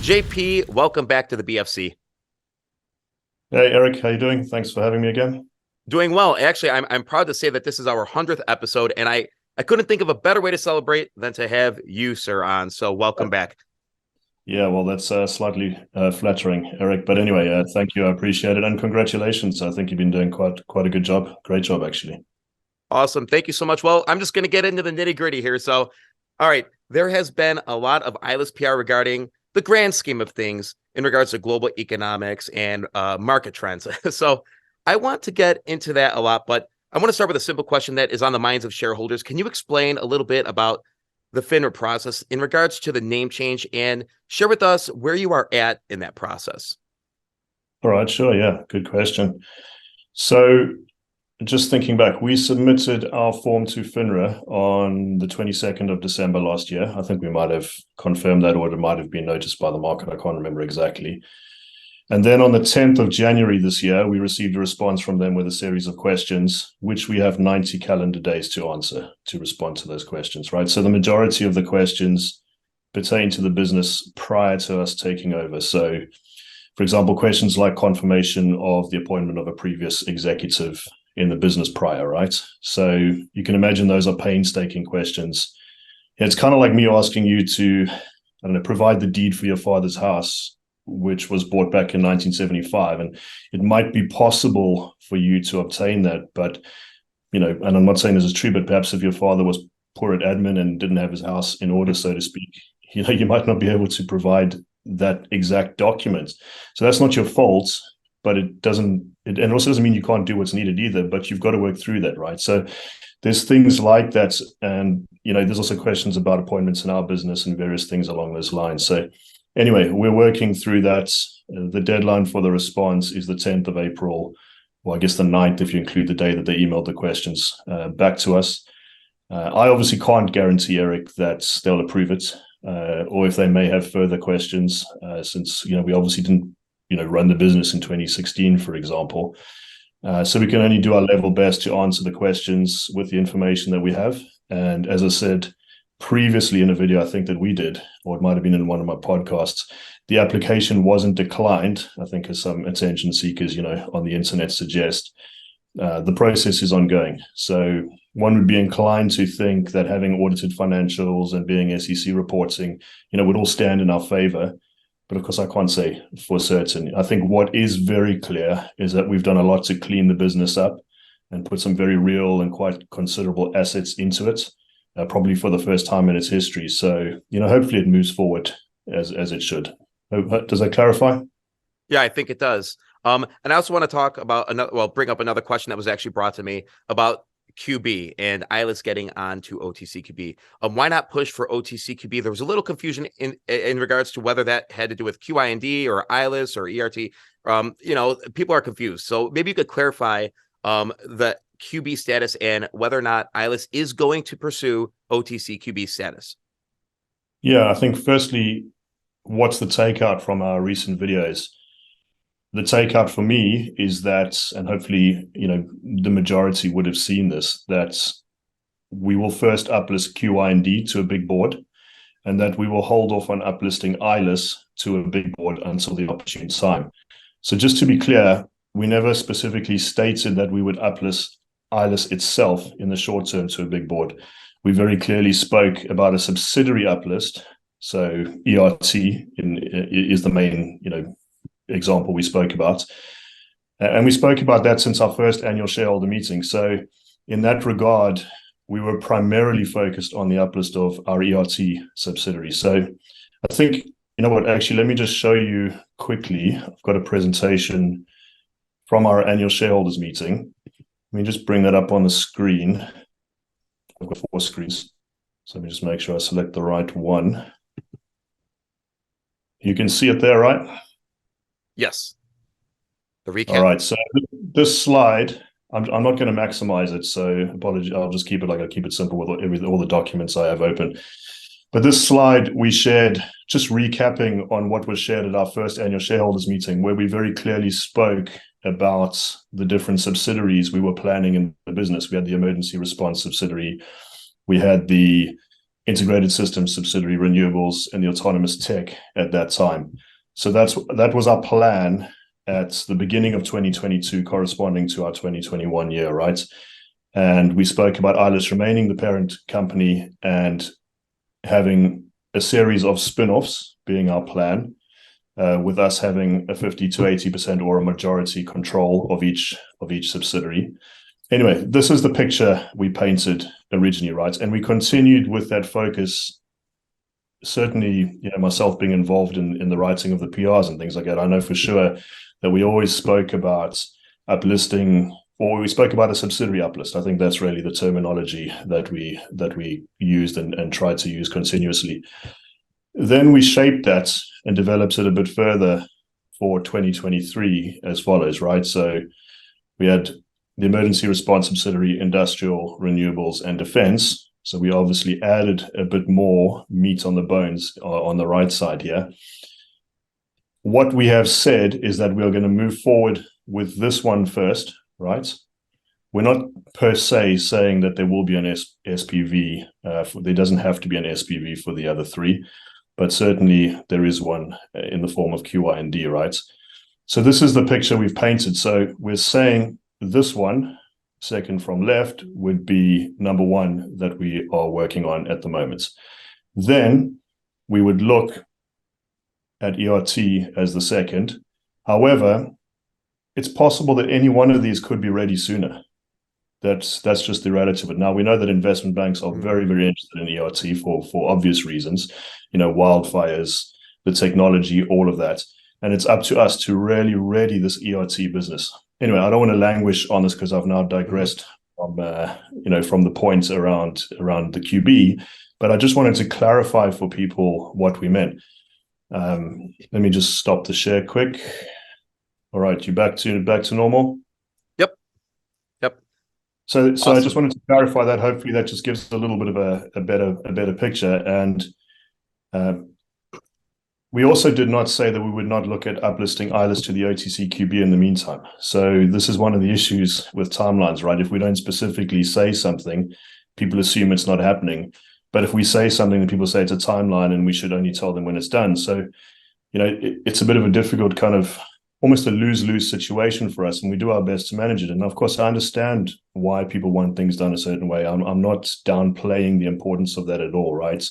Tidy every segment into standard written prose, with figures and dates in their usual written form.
JP, welcome back to the BFC. Hey, Eric, how you doing? Thanks for having me again. Doing well. Actually, I'm proud to say that this is our 100th episode, and I couldn't think of a better way to celebrate than to have you, sir, on. So welcome back. Yeah, well, that's slightly flattering, Eric. But anyway, thank you. I appreciate it. And congratulations. I think you've been doing quite a good job. Great job, actually. Awesome. Thank you so much. Well, I'm just going to get into the nitty gritty here. So, all right, there has been a lot of ILIS PR regarding the grand scheme of things in regards to global economics and market trends. So I want to get into that a lot, but I want to start with a simple question that is on the minds of shareholders. Can you explain a little bit about the FINRA process in regards to the name change and share with us where you are at in that process? All right, sure. Yeah, good question. So just thinking back, we submitted our form to FINRA on the 22nd of December last year. I think we might have confirmed that, or it might have been noticed by the market. I can't remember exactly. And then on the 10th of January this year, we received a response from them with a series of questions, which we have 90 calendar days to answer, to respond to those questions, right? So the majority of the questions pertain to the business prior to us taking over. So, for example, questions like confirmation of the appointment of a previous executive in the business prior, right? So you can imagine those are painstaking questions. It's kind of like me asking you to, I don't know, provide the deed for your father's house, which was bought back in 1975. And it might be possible for you to obtain that, but, you know, and I'm not saying this is true, but perhaps if your father was poor at admin and didn't have his house in order, so to speak, you know, you might not be able to provide that exact document. So that's not your fault, but it also doesn't mean you can't do what's needed either, but you've got to work through that, right? So there's things like that. And, you know, there's also questions about appointments in our business and various things along those lines. So anyway, we're working through that. The deadline for the response is the 10th of April, well, I guess the 9th, if you include the day that they emailed the questions back to us. I obviously can't guarantee, Eric, that they'll approve it, or if they may have further questions, since, you know, we obviously didn't, you know, run the business in 2016, for example. So we can only do our level best to answer the questions with the information that we have. And as I said previously in a video, I think that we did, or it might have been in one of my podcasts, the application wasn't declined, I think, as some attention seekers, you know, on the internet suggest. The process is ongoing. So one would be inclined to think that having audited financials and being SEC reporting, you know, would all stand in our favor. But of course, I can't say for certain. I think what is very clear is that we've done a lot to clean the business up and put some very real and quite considerable assets into it, probably for the first time in its history. So, you know, hopefully it moves forward as it should. Does that clarify? Yeah, I think it does. And I also want to talk about bring up another question that was actually brought to me about QB and ILIS getting on to OTCQB. Why not push for OTCQB? There was a little confusion in regards to whether that had to do with QYND or ILIS or ERT. You know, people are confused. So maybe you could clarify the QB status and whether or not ILIS is going to pursue OTCQB status. Yeah, I think firstly, what's the takeout from our recent videos? The takeout for me is that, and hopefully, you know, the majority would have seen this, that we will first uplist QYND to a big board, and that we will hold off on uplisting ILIS to a big board until the opportune time. So just to be clear, we never specifically stated that we would uplist ILIS itself in the short term to a big board. We very clearly spoke about a subsidiary uplist. So ERT is the main, you know, example we spoke about. And we spoke about that since our first annual shareholder meeting. So in that regard, we were primarily focused on the uplist of our ERT subsidiary. So I think, you know what, actually, let me just show you quickly. I've got a presentation from our annual shareholders meeting. Let me just bring that up on the screen. I've got 4 screens. So let me just make sure I select the right one. You can see it there, right? Yes. The recap. All right. So this slide, I'm not going to maximize it. So apologies. I'll just keep it simple with all the documents I have open. But this slide we shared, just recapping on what was shared at our first annual shareholders meeting, where we very clearly spoke about the different subsidiaries we were planning in the business. We had the emergency response subsidiary. We had the integrated systems subsidiary, renewables, and the autonomous tech at that time. So that was our plan at the beginning of 2022, corresponding to our 2021 year, right? And we spoke about ILIS remaining the parent company and having a series of spin-offs being our plan, with us having a 50 to 80% or a majority control of each subsidiary. Anyway, this is the picture we painted originally, right? And we continued with that focus. Certainly, myself being involved in the writing of the PRs and things like that, I know for sure that we always spoke about uplisting, or we spoke about a subsidiary uplist. I think that's really the terminology that we used and tried to use continuously. Then we shaped that and developed it a bit further for 2023 as follows, right? So we had the emergency response subsidiary, industrial, renewables, and defense. So we obviously added a bit more meat on the bones on the right side here. What we have said is that we're going to move forward with this one first, right? We're not per se saying that there will be an SPV. There doesn't have to be an SPV for the other three, but certainly there is one in the form of QYND, right? So this is the picture we've painted. So we're saying this one, second from left, would be number one that we are working on at the moment. Then we would look at ERT as the second. However, it's possible that any one of these could be ready sooner. That's just the reality of it. Now, we know that investment banks are very, very interested in ERT for obvious reasons, wildfires, the technology, all of that. And it's up to us to really ready this ERT business. Anyway, I don't want to languish on this because I've now digressed from the points around the QB, but I just wanted to clarify for people what we meant. Let me just stop the share quick. All right, you back to normal? Yep. So Awesome. I just wanted to clarify that. Hopefully that just gives a little bit of a better picture. And we also did not say that we would not look at uplisting ILIS to the OTC QB in the meantime. So this is one of the issues with timelines, right? If we don't specifically say something, people assume it's not happening. But if we say something, then people say it's a timeline and we should only tell them when it's done. So, it's a bit of a difficult kind of almost a lose-lose situation for us, and we do our best to manage it. And of course, I understand why people want things done a certain way. I'm not downplaying the importance of that at all, right?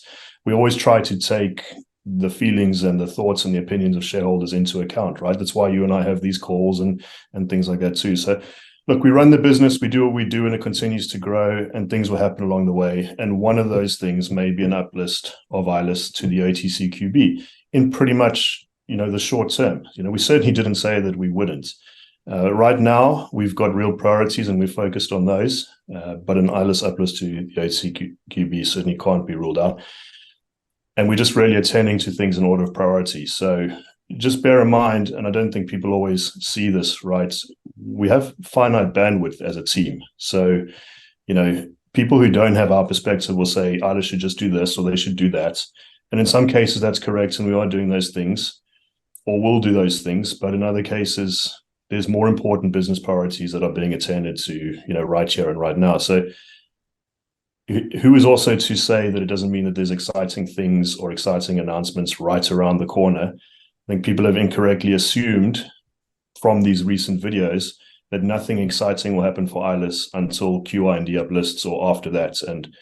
We always try to take the feelings and the thoughts and the opinions of shareholders into account, right? That's why you and I have these calls and things like that too. So look, we run the business, we do what we do, and it continues to grow, and things will happen along the way. And one of those things may be an uplist of ILIS to the OTC QB in pretty much, the short term. We certainly didn't say that we wouldn't. Right now, we've got real priorities and we're focused on those, but an ILIS uplist to the OTC QB certainly can't be ruled out. And we're just really attending to things in order of priority. So just bear in mind, and I don't think people always see this, right? We have finite bandwidth as a team. So, people who don't have our perspective will say, ILIS should just do this or they should do that. And in some cases, that's correct. And we are doing those things or will do those things. But in other cases, there's more important business priorities that are being attended to, right here and right now. So who is also to say that it doesn't mean that there's exciting things or exciting announcements right around the corner? I think people have incorrectly assumed from these recent videos that nothing exciting will happen for ILIS until QYND uplists or after that. And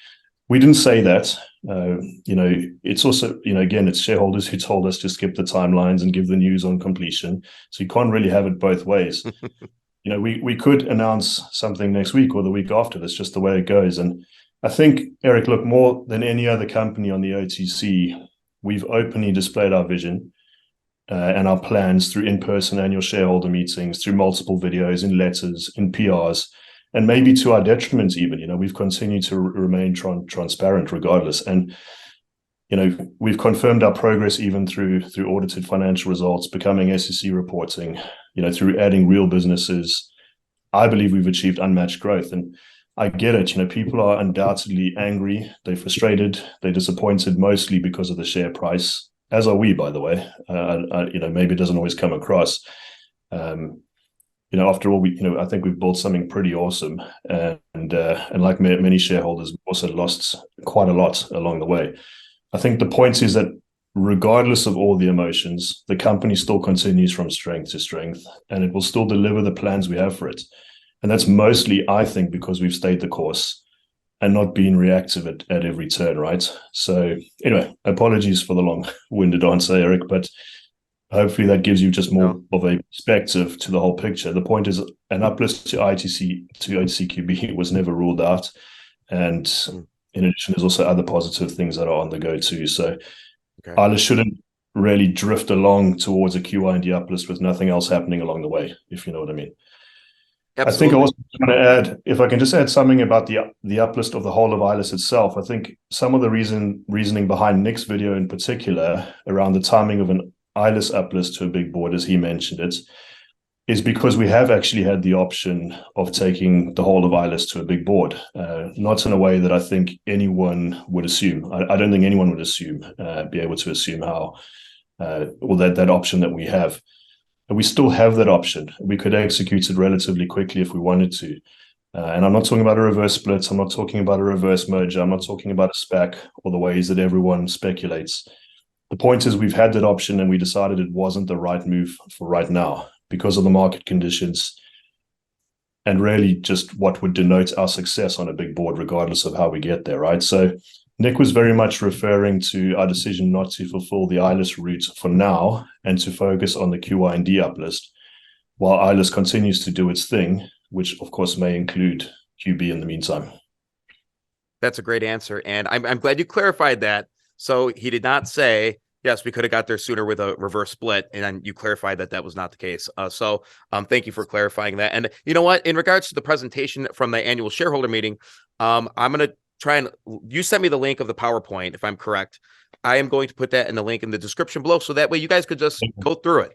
we didn't say that. It's also, again, it's shareholders who told us to skip the timelines and give the news on completion. So you can't really have it both ways. We could announce something next week or the week after. That's just the way it goes. And I think, Eric, look, more than any other company on the OTC, we've openly displayed our vision and our plans through in-person annual shareholder meetings, through multiple videos, in letters, in PRs, and maybe to our detriment even. We've continued to remain transparent regardless. And, we've confirmed our progress even through audited financial results, becoming SEC reporting, through adding real businesses. I believe we've achieved unmatched growth. And I get it. People are undoubtedly angry. They're frustrated. They're disappointed, mostly because of the share price, as are we, by the way. Maybe it doesn't always come across. after all, I think we've built something pretty awesome, and like many shareholders, we've also lost quite a lot along the way. I think the point is that regardless of all the emotions, the company still continues from strength to strength, and it will still deliver the plans we have for it. And that's mostly, I think, because we've stayed the course and not been reactive at every turn, right? So anyway, apologies for the long-winded answer, Eric, but hopefully that gives you just more of a perspective to the whole picture. The point is, an uplist to OTCQB was never ruled out. And in addition, there's also other positive things that are on the go too. So ILIS shouldn't really drift along towards a QYND uplist with nothing else happening along the way, if you know what I mean. Absolutely. I think I also want to add, if I can just add something about the uplist of the whole of ILIS itself. I think some of the reasoning behind Nick's video in particular around the timing of an ILIS uplist to a big board, as he mentioned it, is because we have actually had the option of taking the whole of ILIS to a big board, not in a way that I think anyone would assume. I don't think anyone would be able to assume how, or that option that we have. And we still have that option. We could execute it relatively quickly if we wanted to. And I'm not talking about a reverse split. I'm not talking about a reverse merger. I'm not talking about a SPAC or the ways that everyone speculates. The point is, we've had that option and we decided it wasn't the right move for right now because of the market conditions and really just what would denote our success on a big board, regardless of how we get there, right? So Nick was very much referring to our decision not to fulfill the ILIS route for now and to focus on the QYND uplist, while ILIS continues to do its thing, which of course may include QB in the meantime. That's a great answer. And I'm glad you clarified that. So he did not say, yes, we could have got there sooner with a reverse split. And then you clarified that that was not the case. So thank you for clarifying that. And you know what, in regards to the presentation from the annual shareholder meeting, I'm going to try and, you sent me the link of the PowerPoint, if I'm correct. I am going to put that in the link in the description below. So that way you guys could just go through it,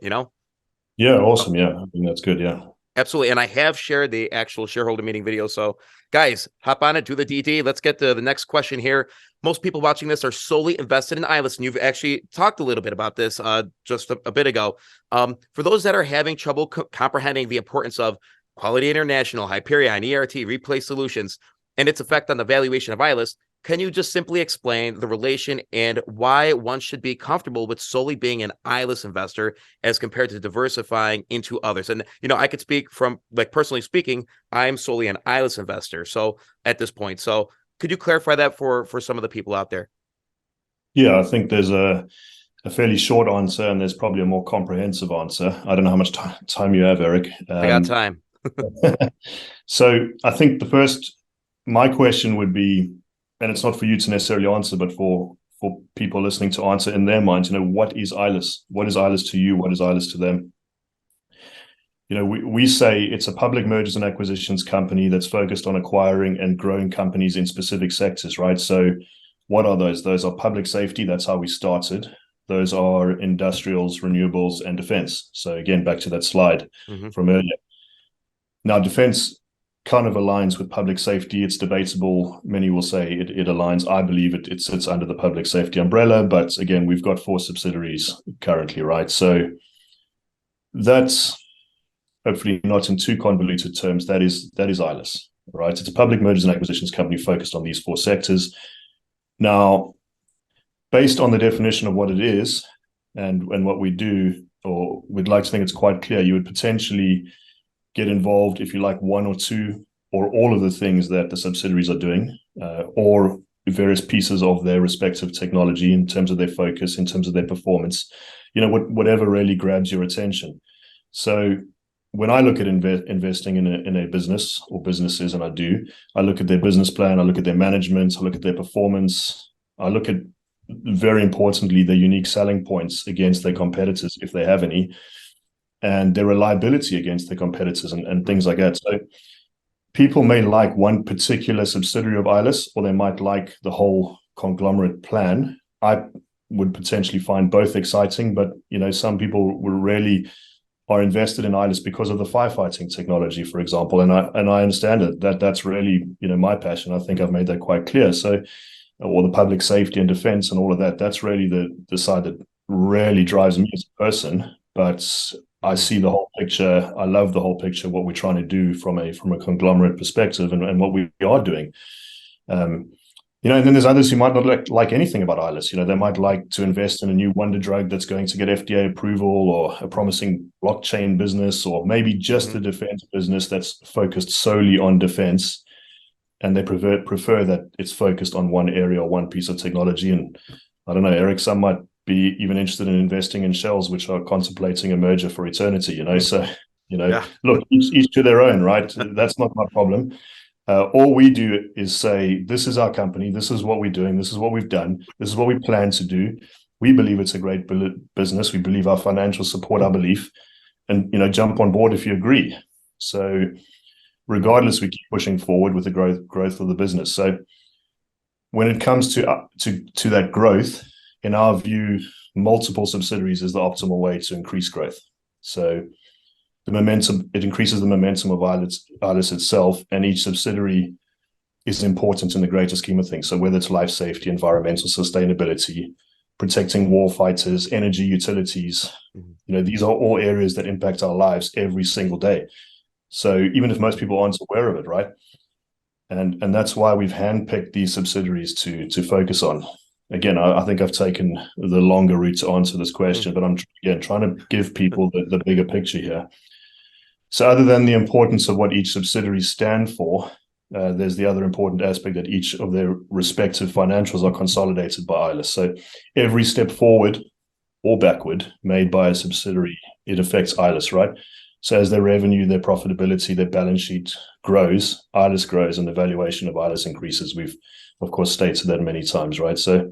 Yeah, awesome. Yeah, I think that's good. Yeah. Absolutely. And I have shared the actual shareholder meeting video. So guys, hop on it, do the DD. Let's get to the next question here. Most people watching this are solely invested in ILIS, and you've actually talked a little bit about this just a bit ago. For those that are having trouble comprehending the importance of Quality International, Hyperion, ERT, Replay Solutions, and its effect on the valuation of ILIS, can you just simply explain the relation and why one should be comfortable with solely being an ILIS investor as compared to diversifying into others? And, I could speak from, personally speaking, I'm solely an ILIS investor. So at this point, so could you clarify that for some of the people out there? Yeah, I think there's a fairly short answer and there's probably a more comprehensive answer. I don't know how much time you have, Eric. I got time. So I think my question would be, and it's not for you to necessarily answer, but for people listening to answer in their minds, what is ILIS? What is ILIS to you? What is ILIS to them? We say it's a public mergers and acquisitions company that's focused on acquiring and growing companies in specific sectors, right? So what are those? Those are public safety. That's how we started. Those are industrials, renewables, and defense. So again, back to that slide from earlier. Now, defense kind of aligns with public safety. It's debatable. Many will say it aligns. I believe it sits under the public safety umbrella, but again, we've got 4 subsidiaries currently, right? So that's hopefully not in too convoluted terms. That is ILIS, right? It's a public mergers and acquisitions company focused on these 4 sectors. Now, based on the definition of what it is and what we do, or we'd like to think it's quite clear, you would potentially get involved, if you like, one or two or all of the things that the subsidiaries are doing, or various pieces of their respective technology in terms of their focus, in terms of their performance, whatever really grabs your attention. So when I look at investing in a business or businesses, and I look at their business plan, I look at their management, I look at their performance, I look at, very importantly, their unique selling points against their competitors, if they have any, and their reliability against the competitors and things like that. So people may like one particular subsidiary of ILIS, or they might like the whole conglomerate plan. I would potentially find both exciting, but some people are invested in ILIS because of the firefighting technology, for example. And I understand that's really my passion. I think I've made that quite clear. So, or the public safety and defense and all of that. That's really the side that really drives me as a person. But I see the whole picture. I love the whole picture, what we're trying to do from a conglomerate perspective, and what we are doing. And then there's others who might not like anything about ILIS. They might like to invest in a new wonder drug that's going to get FDA approval, or a promising blockchain business, or maybe just a defense business that's focused solely on defense. And they prefer that it's focused on one area or one piece of technology. And I don't know, Eric, some might be even interested in investing in shells, which are contemplating a merger for eternity, So, look, each to their own, right? That's not my problem. All we do is say, this is our company, this is what we're doing, this is what we've done, this is what we plan to do. We believe it's a great business. We believe our financials support our belief, and jump on board if you agree. So regardless, we keep pushing forward with the growth of the business. So when it comes to that growth, in our view, multiple subsidiaries is the optimal way to increase growth. So the momentum, it increases the momentum of ILIS itself, and each subsidiary is important in the greater scheme of things. So whether it's life safety, environmental sustainability, protecting war fighters, energy utilities, these are all areas that impact our lives every single day. So even if most people aren't aware of it, right? And that's why we've handpicked these subsidiaries to focus on. Again, I think I've taken the longer route to answer this question, but I'm trying to give people the bigger picture here. So other than the importance of what each subsidiary stand for, there's the other important aspect that each of their respective financials are consolidated by ILIS. So every step forward or backward made by a subsidiary, it affects ILIS, right? So as their revenue, their profitability, their balance sheet grows, ILIS grows, and the valuation of ILIS increases. We've, of course, stated that many times, right? So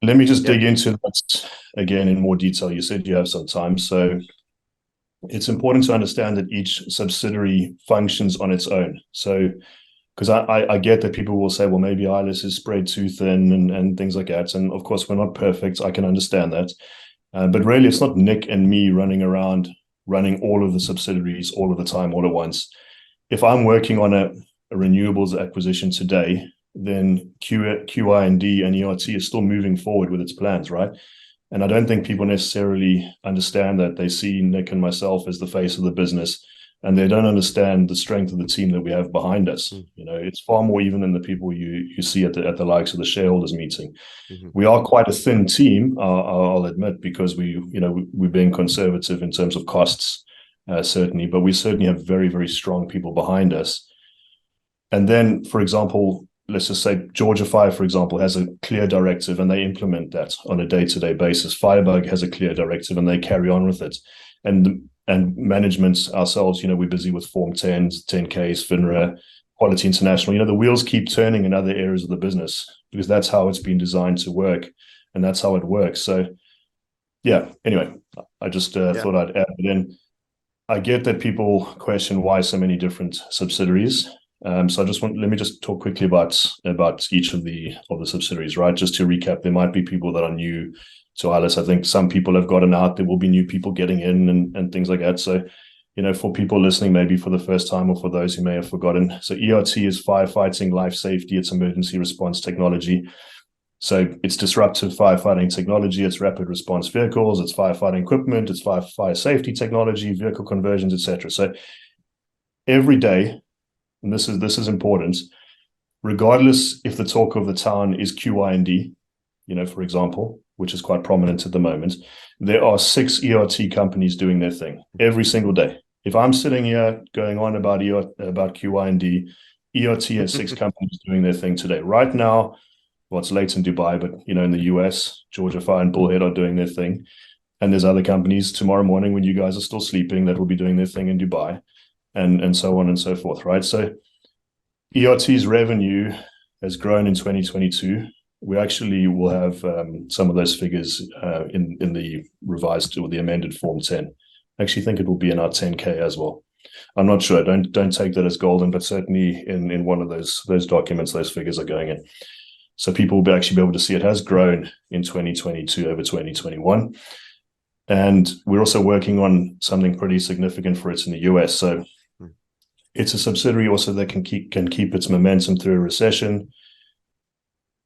let me just dig into that again in more detail. You said you have some time. So it's important to understand that each subsidiary functions on its own. So, because I get that people will say, well, maybe ILIS is spread too thin and things like that. And of course, we're not perfect. I can understand that. But really, it's not Nick and me running around running all of the subsidiaries all of the time, all at once. If I'm working on a renewables acquisition today, then QYND and ERT is still moving forward with its plans, right? And I don't think people necessarily understand that. They see Nick and myself as the face of the business, and they don't understand the strength of the team that we have behind us. It's far more even than the people you see at the likes of the shareholders meeting. We are quite a thin team, I'll admit, because we're being conservative in terms of costs, certainly, but we certainly have very, very strong people behind us. And then, for example, let's just say Georgia Fire, for example, has a clear directive and they implement that on a day-to-day basis. Firebug has a clear directive and they carry on with it. And management ourselves, we're busy with Form 10s, 10Ks, FINRA, Quality International. The wheels keep turning in other areas of the business because that's how it's been designed to work, and that's how it works. So, anyway, I just thought I'd add it in. I get that people question why so many different subsidiaries. So let me just talk quickly about each of the subsidiaries, right? Just to recap, there might be people that are new to ILIS. I think some people have gotten out. There will be new people getting in and things like that. So, for people listening, maybe for the first time, or for those who may have forgotten. So ERT is firefighting, life safety. It's emergency response technology. So it's disruptive firefighting technology. It's rapid response vehicles. It's firefighting equipment. It's fire safety technology, vehicle conversions, etc. So every day, and this is important, regardless if the talk of the town is QYND, for example, which is quite prominent at the moment, there are 6 ERT companies doing their thing every single day. If I'm sitting here going on about QYND, ERT has 6 companies doing their thing today. Right now, it's late in Dubai, but in the US, Georgia Fire and Bullhead are doing their thing. And there's other companies tomorrow morning when you guys are still sleeping that will be doing their thing in Dubai, and so on and so forth, right? So ERT's revenue has grown in 2022. We actually will have some of those figures in the revised or the amended Form 10. I actually think it will be in our 10K as well. I'm not sure. Don't take that as golden, but certainly in one of those documents, those figures are going in. So people will actually be able to see it has grown in 2022 over 2021. And we're also working on something pretty significant for it in the US. So it's a subsidiary also that can keep its momentum through a recession.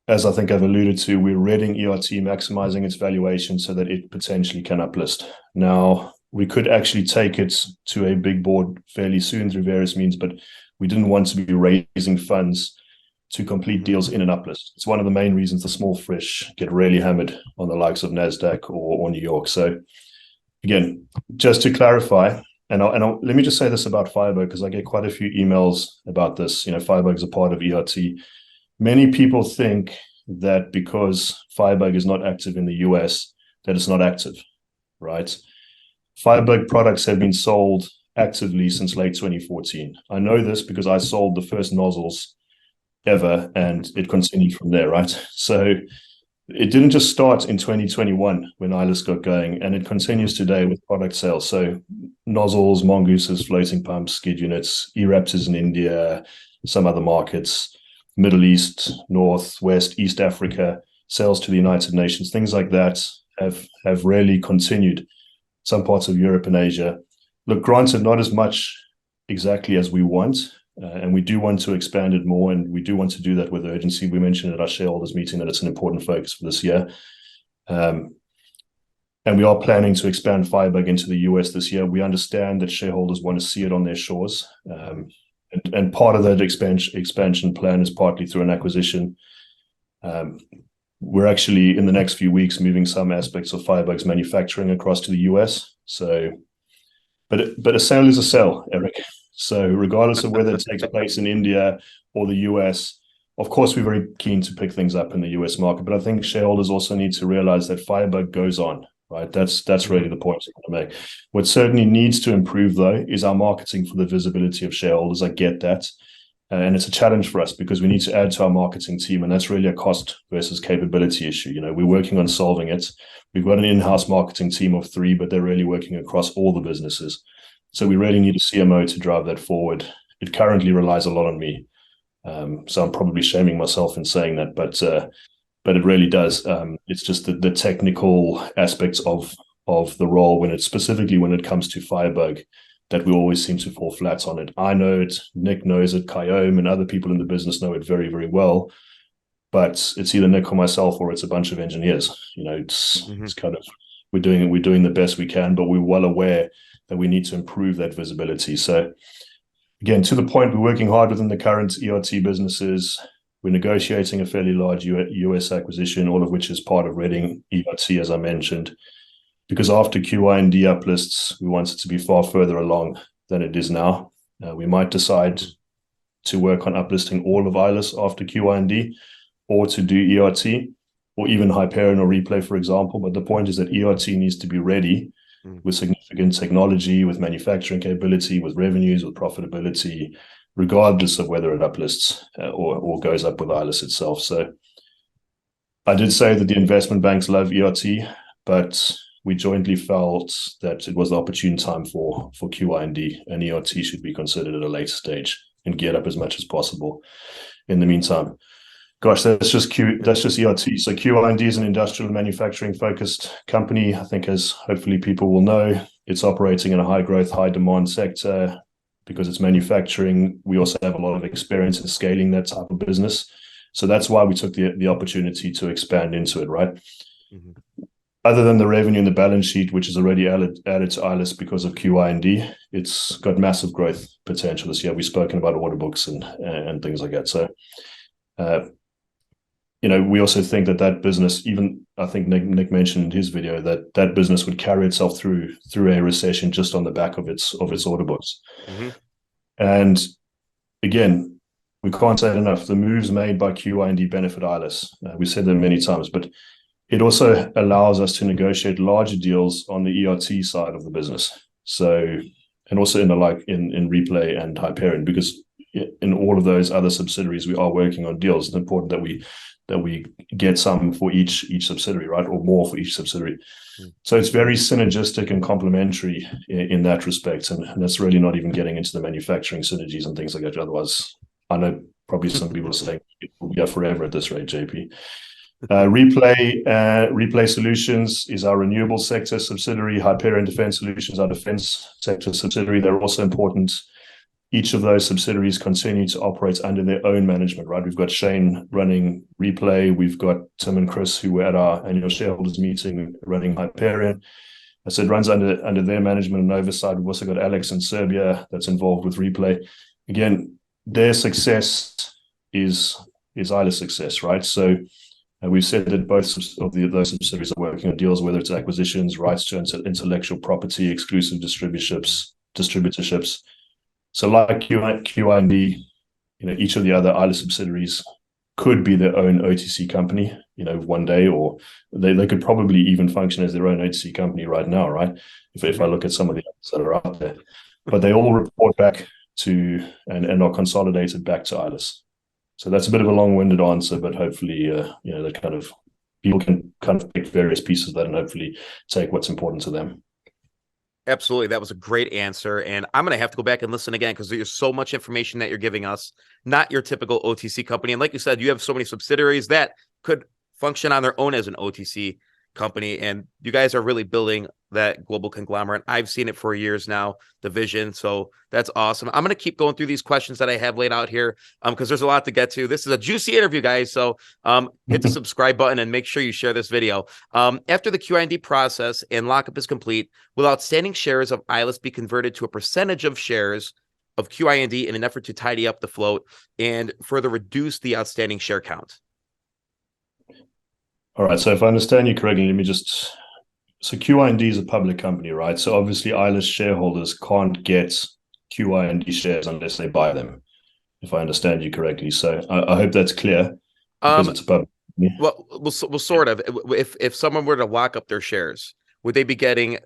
As I think I've alluded to, we're readying ERT, maximizing its valuation so that it potentially can uplist. Now, we could actually take it to a big board fairly soon through various means, but we didn't want to be raising funds to complete deals in an uplist. It's one of the main reasons the small fish get really hammered on the likes of NASDAQ or New York. So again, just to clarify, let me just say this about Firebug, because I get quite a few emails about this. Firebug is a part of ERT. Many people think that because Firebug is not active in the US, that it's not active, right? Firebug products have been sold actively since late 2014. I know this because I sold the first nozzles ever, and it continued from there, right? So it didn't just start in 2021 when ILIS got going, and it continues today with product sales. So nozzles, mongooses, floating pumps, skid units, E-Raptors in India, some other markets, Middle East, North, West, East Africa, sales to the United Nations, things like that have really continued. Some parts of Europe and Asia. Look, granted, not as much exactly as we want, and we do want to expand it more, and we do want to do that with urgency. We mentioned at our shareholders meeting that it's an important focus for this year. And we are planning to expand Firebug into the US this year. We understand that shareholders want to see it on their shores. And part of that expansion plan is partly through an acquisition. We're actually, in the next few weeks, moving some aspects of Firebug's manufacturing across to the US. So, but a sale is a sale, Eric. So regardless of whether it takes place in India or the US, of course, we're very keen to pick things up in the US market. But I think shareholders also need to realize that Firebug goes on, right? That's really the point I want to make. What certainly needs to improve, though, is our marketing for the visibility of shareholders. I get that. And it's a challenge for us because we need to add to our marketing team, and that's really a cost versus capability issue. We're working on solving it. We've got an in-house marketing team of 3, but they're really working across all the businesses. So we really need a CMO to drive that forward. It currently relies a lot on me. So I'm probably shaming myself in saying that, but it really does. It's just the technical aspects of the role when it comes to Firebug, that we always seem to fall flat on it. I know it, Nick knows it, Kayom and other people in the business know it very, very well. But it's either Nick or myself, or it's a bunch of engineers. It's kind of, we're doing the best we can, but we're well aware that we need to improve that visibility. So again, to the point, we're working hard within the current ERT businesses. We're negotiating a fairly large US acquisition, all of which is part of Reading ERT, as I mentioned. Because after QYND uplists, we want it to be far further along than it is now. We might decide to work on uplisting all of ILIS after QYND, or to do ERT, or even Hyperion or Replay, for example. But the point is that ERT needs to be ready with significant technology, with manufacturing capability, with revenues, with profitability, regardless of whether it uplists or goes up with ILIS itself. So I did say that the investment banks love ERT, but we jointly felt that it was the opportune time for QYND, and ERT should be considered at a later stage and geared up as much as possible. In the meantime, gosh, that's just ERT. So QYND is an industrial manufacturing focused company. I think, as hopefully people will know, it's operating in a high growth, high demand sector because it's manufacturing. We also have a lot of experience in scaling that type of business. So that's why we took the opportunity to expand into it, right? Other than the revenue in the balance sheet, which is already added to ILIS because of QYND, it's got massive growth potential this year. We've spoken about order books and things like that. So, we also think that business, even I think Nick mentioned in his video that business would carry itself through a recession just on the back of its order books. And again, we can't say it enough. The moves made by QYND benefit ILIS. We've said that many times, but it also allows us to negotiate larger deals on the ERT side of the business. So, and also in Replay and Hyperion, because in all of those other subsidiaries, we are working on deals. It's important that we get some for each subsidiary, right, or more for each subsidiary. So it's very synergistic and complementary in that respect, and that's really not even getting into the manufacturing synergies and things like that. Otherwise, I know probably some people are saying it will be forever at this rate, JP. Replay Solutions is our renewable sector subsidiary. Hyperion Defense Solutions, our defense sector subsidiary. They're also important. Each of those subsidiaries continue to operate under their own management, right? We've got Shane running Replay. We've got Tim and Chris, who were at our annual shareholders meeting, running Hyperion. I said runs under their management and oversight. We've also got Alex in Serbia that's involved with Replay. Again, their success is ILIS success, right? So we've said that both of those subsidiaries are working on deals, whether it's acquisitions, rights to intellectual property, exclusive distributorships. So like QYND, each of the other ILIS subsidiaries could be their own OTC company, one day, or they could probably even function as their own OTC company right now, right? If I look at some of the others that are out there, but they all report back to and are consolidated back to ILIS. So that's a bit of a long-winded answer, but hopefully, that kind of people can kind of pick various pieces of that and hopefully take what's important to them. Absolutely. That was a great answer. And I'm going to have to go back and listen again because there's so much information that you're giving us, not your typical OTC company. And like you said, you have so many subsidiaries that could function on their own as an OTC company. And you guys are really building that global conglomerate. I've seen it for years now, the vision. So that's awesome. I'm going to keep going through these questions that I have laid out here because there's a lot to get to. This is a juicy interview, guys. So hit the subscribe button and make sure you share this video. After the QIND process and lockup is complete, will outstanding shares of ILIS be converted to a percentage of shares of QIND in an effort to tidy up the float and further reduce the outstanding share count? All right. So if I understand you correctly, let me just... So QYND is a public company, right? So obviously ILIS shareholders can't get QYND shares unless they buy them, if I understand you correctly. So I hope that's clear because it's a public company. Well, sort of. If someone were to lock up their shares, would they be getting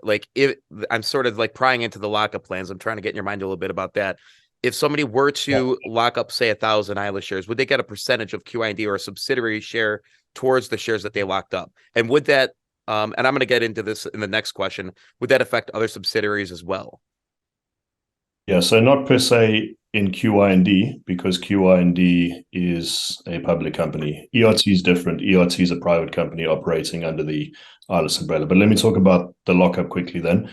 I'm sort of like prying into the lockup plans. I'm trying to get in your mind a little bit about that. If somebody were to lock up, say, 1,000 ILIS shares, would they get a percentage of QIND or a subsidiary share towards the shares that they locked up? And would that and I'm going to get into this in the next question, would that affect other subsidiaries as well? Yeah, so not per se in QYND because QYND is a public company. ERT is different. ERT is a private company operating under the ILIS umbrella. But let me talk about the lockup quickly then.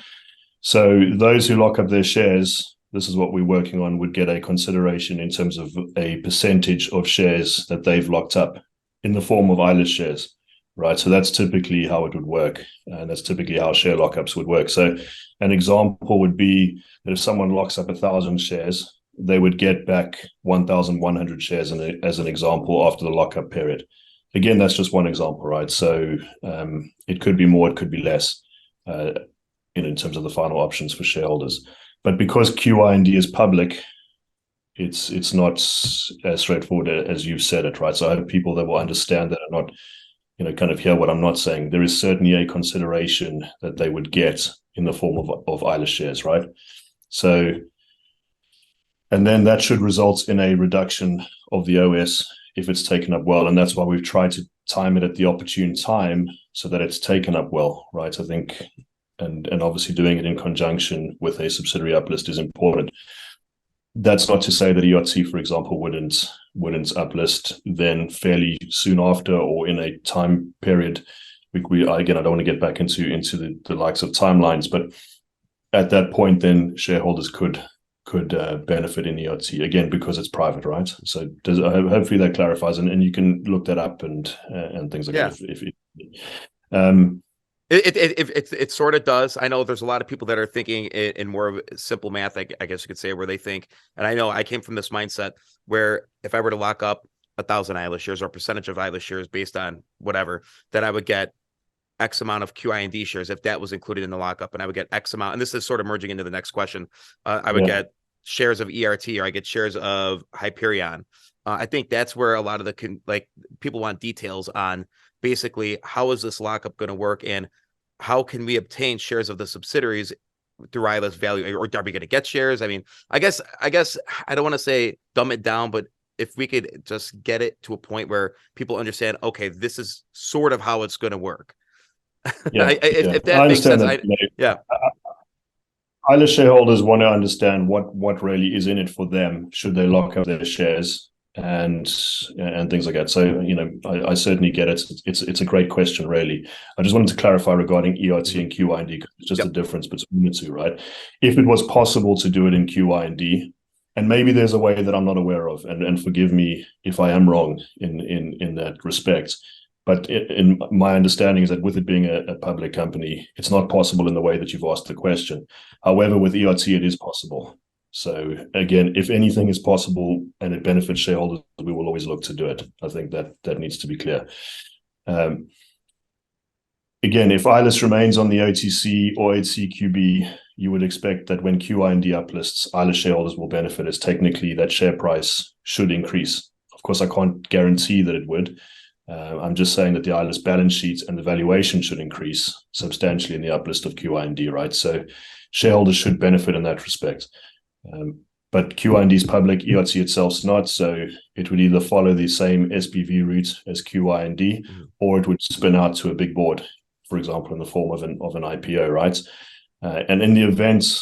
So those who lock up their shares, this is what we're working on, would get a consideration in terms of a percentage of shares that they've locked up in the form of ILIS shares. Right, so that's typically how it would work, and that's typically how share lockups would work. So an example would be that if someone locks up 1,000 shares, they would get back 1,100 shares as an example after the lockup period. Again, that's just one example, right? So it could be more, it could be less in terms of the final options for shareholders. But because QIND is public, it's not as straightforward as you've said it, right? So I hope people that will understand that are not kind of hear what I'm not saying. There is certainly a consideration that they would get in the form of ILIS shares, right? So, and then that should result in a reduction of the OS if it's taken up well. And that's why we've tried to time it at the opportune time so that it's taken up well, right? I think, and obviously doing it in conjunction with a subsidiary uplist is important. That's not to say that ERT, for example, wouldn't uplist then fairly soon after or in a time period. Again, I don't want to get back into the likes of timelines, but at that point, then shareholders could benefit in ERT again because it's private, right? So hopefully that clarifies, and you can look that up and things like that. It sort of does. I know there's a lot of people that are thinking in more of simple math, I guess you could say, where they think, and I know I came from this mindset where if I were to lock up 1,000 ILIS shares or a percentage of ILIS shares based on whatever, then I would get X amount of QIND shares if that was included in the lockup, and I would get X amount. And this is sort of merging into the next question. I would get shares of ERT or I get shares of Hyperion. I think that's where a lot of the people want details on. Basically, how is this lockup going to work, and how can we obtain shares of the subsidiaries through ILIS value, or are we going to get shares? I mean, I guess I don't want to say dumb it down, but if we could just get it to a point where people understand, okay, this is sort of how it's going to work. Yeah, if that makes sense. ILIS shareholders want to understand what really is in it for them should they lock up their shares and things like that. So I certainly get it. It's a great question, really. I just wanted to clarify regarding ERT and QYND because it's just a difference between the two, right? If it was possible to do it in QYND, and maybe there's a way that I'm not aware of, and forgive me if I am wrong in that respect, But in my understanding is that with it being a public company, it's not possible in the way that you've asked the question. However, with ERT, it is possible. So again, if anything is possible and it benefits shareholders, we will always look to do it. I think that needs to be clear. Again, if ILIS remains on the OTC or HCQB, you would expect that when QYND uplists, ILIS shareholders will benefit, as technically that share price should increase. Of course, I can't guarantee that it would. I'm just saying that the ILIS balance sheet and the valuation should increase substantially in the uplist of QYND, right? So shareholders should benefit in that respect. But QYND is public, ERT itself is not, so it would either follow the same SPV route as QYND, or it would spin out to a big board, for example, in the form of an IPO, right? And in the event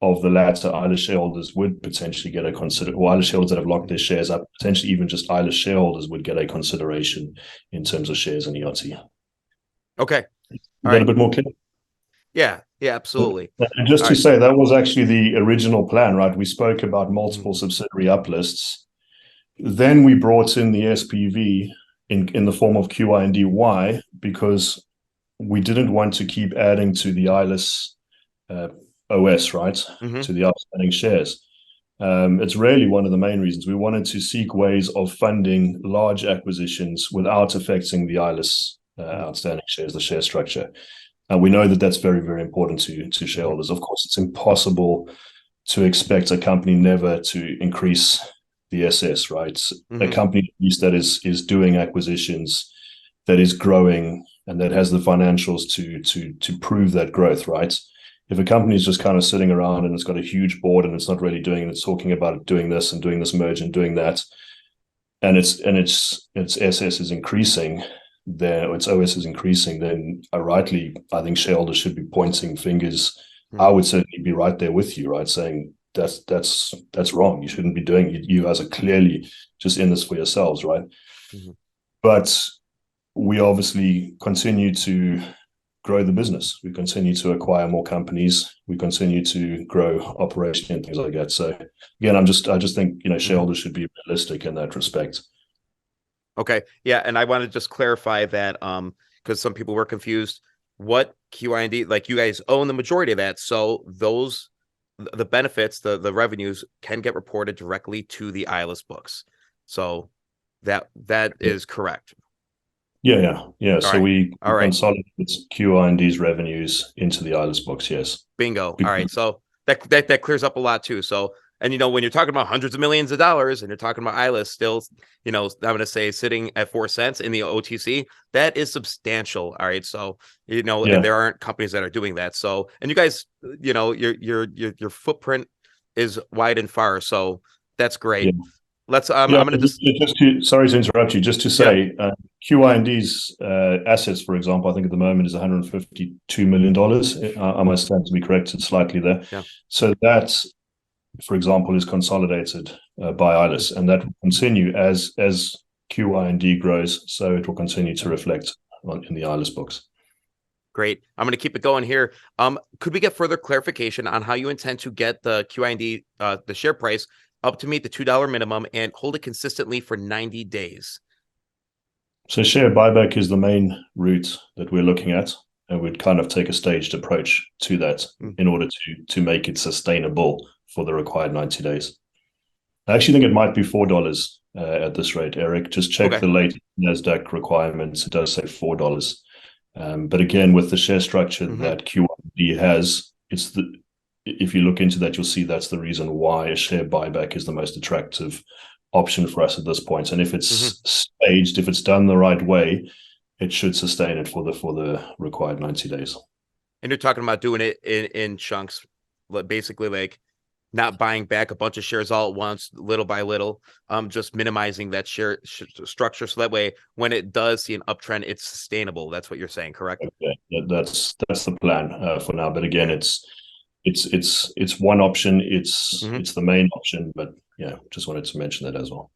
of the latter, ILIS shareholders would potentially get a or ILIS shareholders that have locked their shares up, potentially even just ILIS shareholders would get a consideration in terms of shares in ERT. Okay. Is that a bit more clear? Yeah, absolutely. And just to say, that was actually the original plan, right? We spoke about multiple subsidiary uplists. Then we brought in the SPV in the form of QYND. Why? Because we didn't want to keep adding to the ILIS OS, right? To the outstanding shares. It's really one of the main reasons. We wanted to seek ways of funding large acquisitions without affecting the ILIS outstanding shares, the share structure. And we know that that's very, very important to shareholders. Of course, it's impossible to expect a company never to increase the SS, right? A company at least that is doing acquisitions, that is growing, and that has the financials to prove that growth, right? If a company is just kind of sitting around and it's got a huge board and it's not really doing it, it's talking about doing this and doing this merge and doing that, and its SS is increasing, then its OS is increasing, then rightly, I think shareholders should be pointing fingers. I would certainly be right there with you, right? Saying that's wrong. You shouldn't be doing it. You guys are clearly just in this for yourselves, right? But we obviously continue to grow the business. We continue to acquire more companies. We continue to grow operation and things like that. So again, I just think, shareholders should be realistic in that respect. Okay. Yeah. And I want to just clarify that because some people were confused. What QYND, like you guys own the majority of that. So the benefits, the revenues can get reported directly to the ILIS books. So that is correct. Yeah. All so right. we consolidate QYND's revenues into the ILIS books, yes. Bingo. All right. So that clears up a lot too. So, and when you're talking about hundreds of millions of dollars and you're talking about ILIS still, I'm going to say sitting at 4 cents in the OTC, that is substantial. All right. So, and there aren't companies that are doing that. So, and you guys, your footprint is wide and far. So that's great. Yeah. Let's, I'm going to just, sorry to interrupt you, just to say, QYND's assets, for example, I think at the moment is $152 million. I must stand to be corrected slightly there. Yeah. So that, for example, is consolidated by ILIS, and that will continue as QYND grows. So it will continue to reflect in the ILIS books. Great. I'm going to keep it going here. Could we get further clarification on how you intend to get the QYND, the share price up to meet the $2 minimum and hold it consistently for 90 days? So share buyback is the main route that we're looking at, and we'd kind of take a staged approach to that in order to make it sustainable for the required 90 days. I actually think it might be $4 at this rate, Eric. Just check the latest NASDAQ requirements. It does say $4. But again, with the share structure that QYND has, if you look into that, you'll see that's the reason why a share buyback is the most attractive option for us at this point. And if it's staged, if it's done the right way, it should sustain it for the required 90 days. And you're talking about doing it in chunks, basically like not buying back a bunch of shares all at once, little by little, just minimizing that share structure. So that way, when it does see an uptrend, it's sustainable. That's what you're saying, correct? Yeah, that's the plan for now. But again, it's one option. It's the main option, but yeah, just wanted to mention that as well.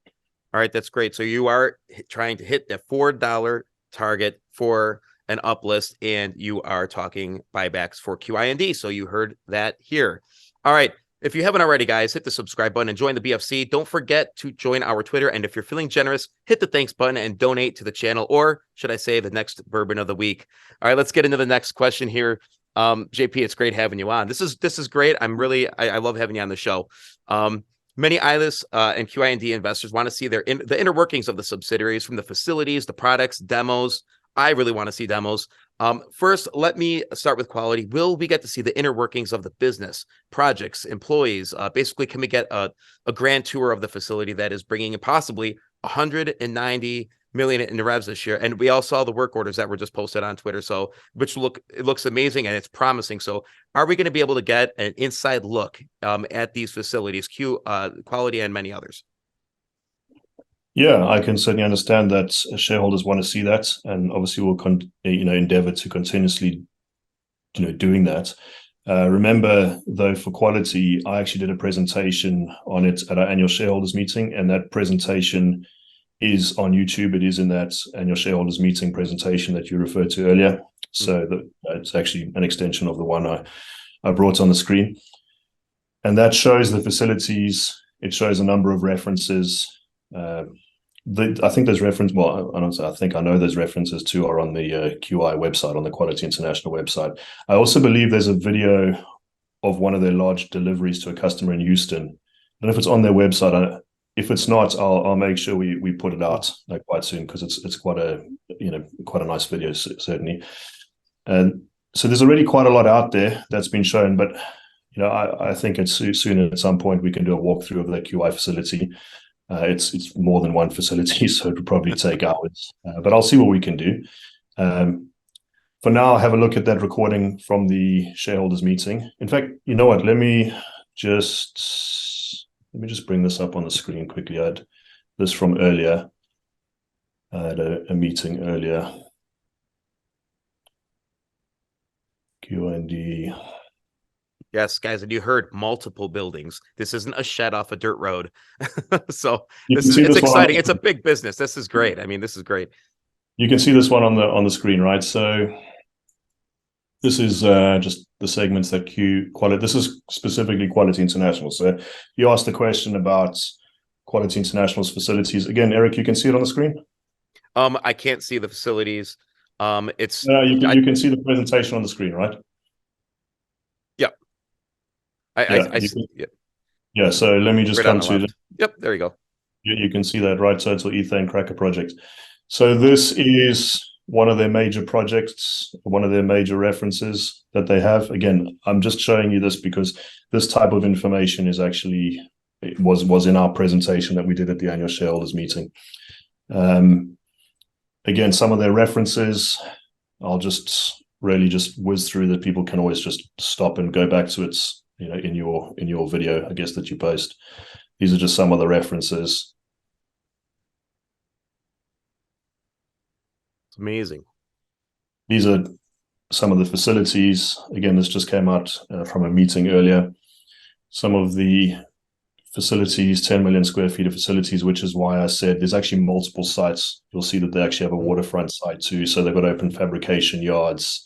All right, that's great. So you are trying to hit that $4 target for an uplist, and you are talking buybacks for QYND. So you heard that here. All right, If you haven't already, guys, hit the subscribe button and join the BFC. Don't forget to join our Twitter. And if you're feeling generous, hit the thanks button and donate to the channel, or should I say the next bourbon of the week. All right, let's get into the next question here. JP, it's great having you on. This is great. I love having you on the show. Many ILIS and QYND investors want to see the inner workings of the subsidiaries, from the facilities, the products, demos. I really want to see demos. First, let me start with quality. Will we get to see the inner workings of the business, projects, employees? Basically, can we get a grand tour of the facility that is bringing in possibly 190 million in revs this year? And we all saw the work orders that were just posted on Twitter, so it looks amazing and it's promising. So are we going to be able to get an inside look at these facilities, quality and many others? Yeah, I can certainly understand that shareholders want to see that, and obviously we'll endeavor to continuously doing that. Remember, though, for quality, I actually did a presentation on it at our annual shareholders meeting, and that presentation is on YouTube. It is in that annual shareholders meeting presentation that you referred to earlier. So it's actually an extension of the one I brought on the screen. And that shows the facilities. It shows a number of references. I think there's reference. Well, I know there's references too are on the QI website, on the Quality International website. I also believe there's a video of one of their large deliveries to a customer in Houston. I don't know if it's on their website. If it's not, I'll make sure we put it out quite soon, because it's quite a nice video, certainly. And so there's already quite a lot out there that's been shown, but I think it's soon at some point we can do a walkthrough of the QI facility. It's more than one facility, so it would probably take hours, but I'll see what we can do. For now, have a look at that recording from the shareholders meeting. In fact, you know what? Let me just bring this up on the screen quickly. I had this from earlier. I had a meeting earlier. QYND. Yes, guys, and you heard multiple buildings. This isn't a shed off a dirt road. So it's exciting. It's a big business. This is great. I mean, this is great. You can see this one on the screen, right? So this is just the segments that quality. This is specifically Quality International. So you asked the question about Quality International's facilities. Again, Eric, you can see it on the screen? I can't see the facilities. You can see the presentation on the screen, right? Yeah, so let me just come to Yep, there you go. You can see that, right? Total ethane cracker project. So this is one of their major projects, one of their major references that they have. Again, I'm just showing you this because this type of information is actually was in our presentation that we did at the annual shareholders meeting. Again, some of their references, I'll just really just whiz through that. People can always just stop and go back to it. In your video, I guess, that you post. These are just some of the references. It's amazing. These are some of the facilities. Again, this just came out from a meeting earlier. Some of the facilities, 10 million square feet of facilities, which is why I said there's actually multiple sites. You'll see that they actually have a waterfront site too. So they've got open fabrication yards,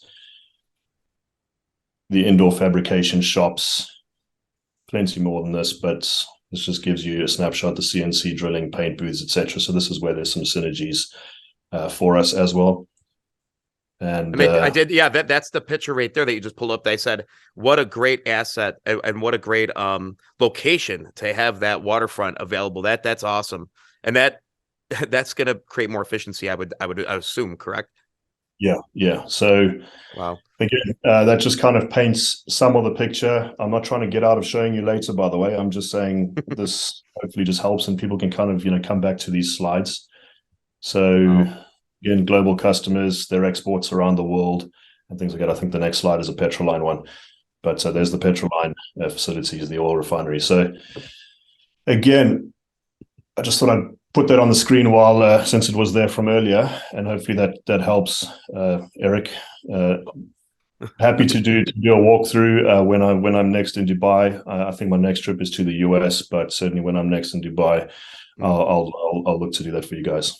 the indoor fabrication shops, plenty more than this, but this just gives you a snapshot, the CNC drilling, paint booths, etc. So this is where there's some synergies for us as well. And I did, yeah, that's the picture right there that you just pulled up. They said, what a great asset and what a great location to have that waterfront available. That's awesome. And that's going to create more efficiency, I would assume, correct? Yeah. So wow. Again, that just kind of paints some of the picture. I'm not trying to get out of showing you later, by the way. I'm just saying this hopefully just helps and people can kind of, come back to these slides. So again, global customers, their exports around the world and things like that. I think the next slide is a Petroline one, but there's the Petroline facilities, the oil refinery. So again, I just thought I'd put that on the screen while since it was there from earlier, and hopefully that helps. Eric, happy to do a walkthrough when I'm next in Dubai. I think my next trip is to the US, but certainly when I'm next in Dubai, I'll look to do that for you guys.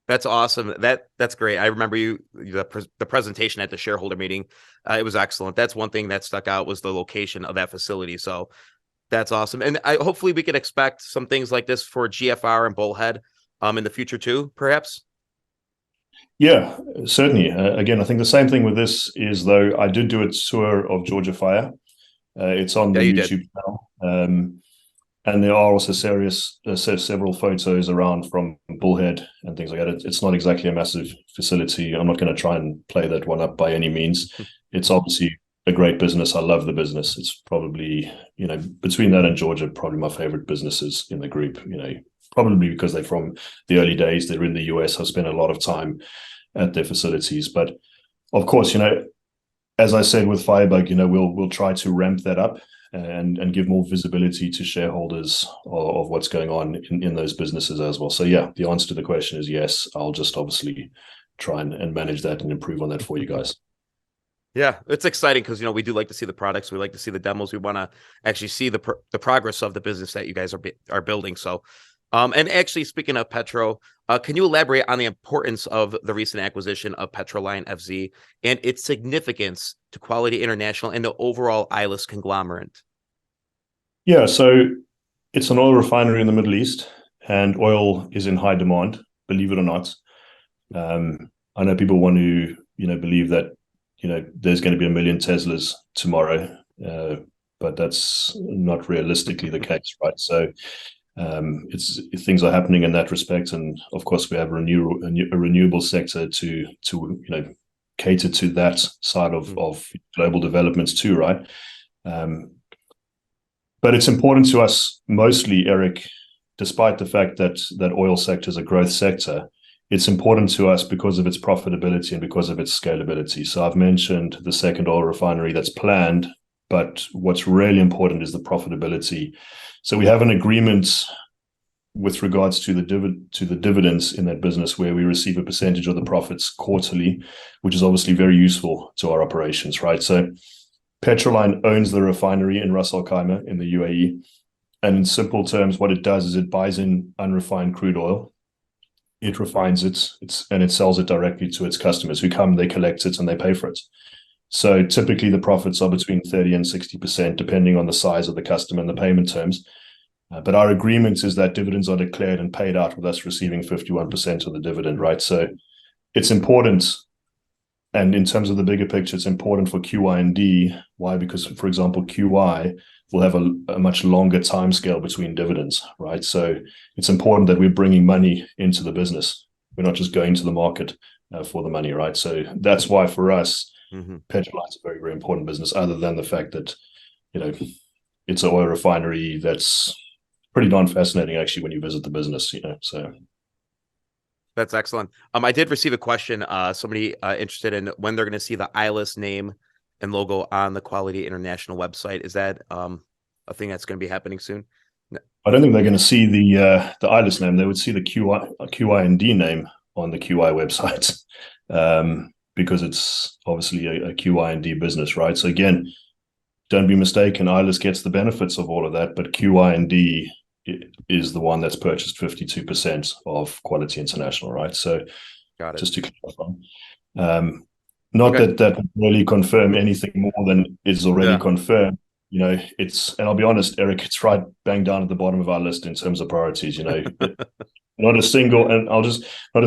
That's awesome. That's great. I remember the presentation at the shareholder meeting. It was excellent. That's one thing that stuck out, was the location of that facility. So That's awesome. And hopefully we can expect some things like this for GFR and Bullhead in the future too, perhaps. Yeah, certainly. Again, I think the same thing with this is, though, I did do a tour of Georgia Fire. It's on Yeah, the you did. YouTube channel. And there are also several photos around from Bullhead and things like that. It's not exactly a massive facility. I'm not going to try and play that one up by any means. It's obviously a great business. I love the business. It's probably, between that and Georgia, probably my favorite businesses in the group, probably because they're from the early days. They're in the US. I've spent a lot of time at their facilities. But of course, as I said with Firebug, we'll try to ramp that up and give more visibility to shareholders of what's going on in those businesses as well. So yeah, the answer to the question is yes. I'll just obviously try and manage that and improve on that for you guys. Yeah, it's exciting because we do like to see the products. We like to see the demos. We want to actually see the progress of the business that you guys are building. So, and actually, speaking of Petro, can you elaborate on the importance of the recent acquisition of Petroline FZ and its significance to Quality International and the overall ILIS conglomerate? Yeah, so it's an oil refinery in the Middle East, and oil is in high demand, believe it or not. I know people want to, believe that, there's going to be 1 million Teslas tomorrow, but that's not realistically the case, right? So things are happening in that respect, and of course we have a renewable sector to cater to that side of global developments too, right? But it's important to us mostly, Eric, despite the fact that oil sector is a growth sector. It's important to us because of its profitability and because of its scalability. So I've mentioned the second oil refinery that's planned, but what's really important is the profitability. So we have an agreement with regards to the dividends in that business, where we receive a percentage of the profits quarterly, which is obviously very useful to our operations, right? So Petroline owns the refinery in Ras Al Khaimah in the UAE. And in simple terms, what it does is it buys in unrefined crude oil. It refines it, and it sells it directly to its customers who come, they collect it, and they pay for it. So typically the profits are between 30 and 60%, depending on the size of the customer and the payment terms. But our agreement is that dividends are declared and paid out with us receiving 51% of the dividend, right? So it's important. And in terms of the bigger picture, it's important for QYND. Why? Because, for example, QY will have a much longer time scale between dividends, right? So it's important that we're bringing money into the business. We're not just going to the market for the money, right? So that's why for us, Petroline is a very, very important business, other than the fact that, it's an oil refinery that's pretty darn fascinating, actually, when you visit the business, so. That's excellent. I did receive a question, somebody interested in when they're going to see the ILIS name and logo on the Quality International website. Is that a thing that's going to be happening soon? No. I don't think they're going to see the ILIS name. They would see the QYND name on the QI website, because it's obviously a QYND business, right? So again, don't be mistaken, ILIS gets the benefits of all of that, but QYND is the one that's purchased 52% of Quality International, right? So just to clarify. Not that really confirm anything more than is already confirmed. And I'll be honest, Eric, it's right bang down at the bottom of our list in terms of priorities. Not a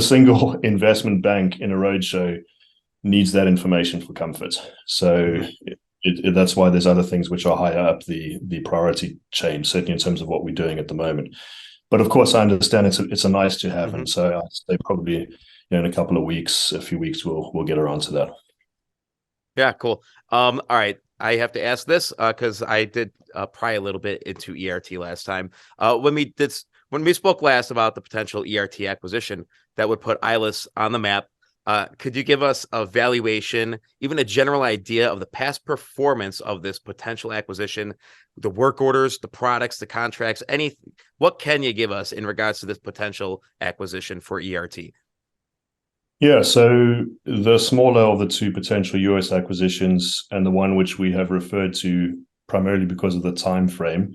single investment bank in a roadshow needs that information for comfort. So that's why there's other things which are higher up the priority chain, certainly in terms of what we're doing at the moment. But of course, I understand it's a nice to have, and so I'd say probably in a couple of weeks, a few weeks, we'll get around to that. Yeah, cool. All right, I have to ask this because I did pry a little bit into ERT last time. When we spoke last about the potential ERT acquisition that would put ILIS on the map, could you give us a valuation, even a general idea of the past performance of this potential acquisition, the work orders, the products, the contracts, anything? What can you give us in regards to this potential acquisition for ERT? Yeah, so the smaller of the two potential US acquisitions, and the one which we have referred to primarily because of the time frame,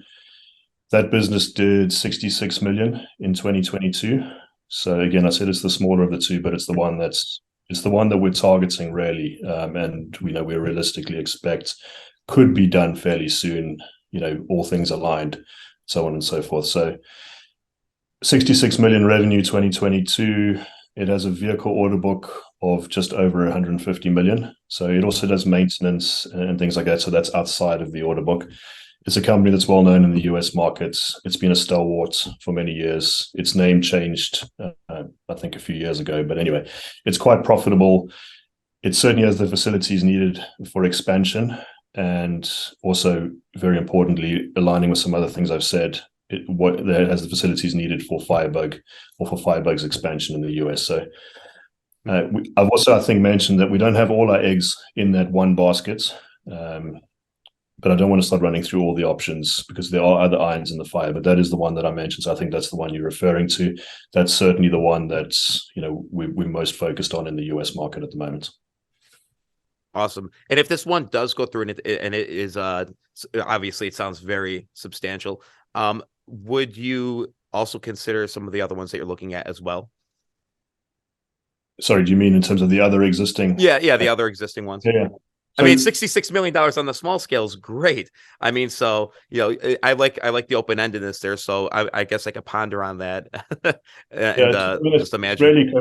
that business did 66 million in 2022. So again, I said it's the smaller of the two, but it's the one that we're targeting really, and we realistically expect could be done fairly soon, all things aligned, so on and so forth. So 66 million revenue 2022. It has a vehicle order book of just over 150 million. So it also does maintenance and things like that. So that's outside of the order book. It's a company that's well known in the US markets. It's been a stalwart for many years. Its name changed, I think, a few years ago. But anyway, it's quite profitable. It certainly has the facilities needed for expansion, and also, very importantly, aligning with some other things I've said, it has the facilities needed for Firebug or for Firebug's expansion in the US. So I've also, I think, mentioned that we don't have all our eggs in that one basket. But I don't want to start running through all the options because there are other irons in the fire. But that is the one that I mentioned. So I think that's the one you're referring to. That's certainly the one that's, we're most focused on in the US market at the moment. Awesome. And if this one does go through and it is obviously it sounds very substantial, would you also consider some of the other ones that you're looking at as well? Sorry, do you mean in terms of the other existing? Yeah, the other existing ones. Yeah. So, I mean, $66 million on the small scale is great. I mean, so, I like the open-endedness there. So I guess I could ponder on that. Just imagine.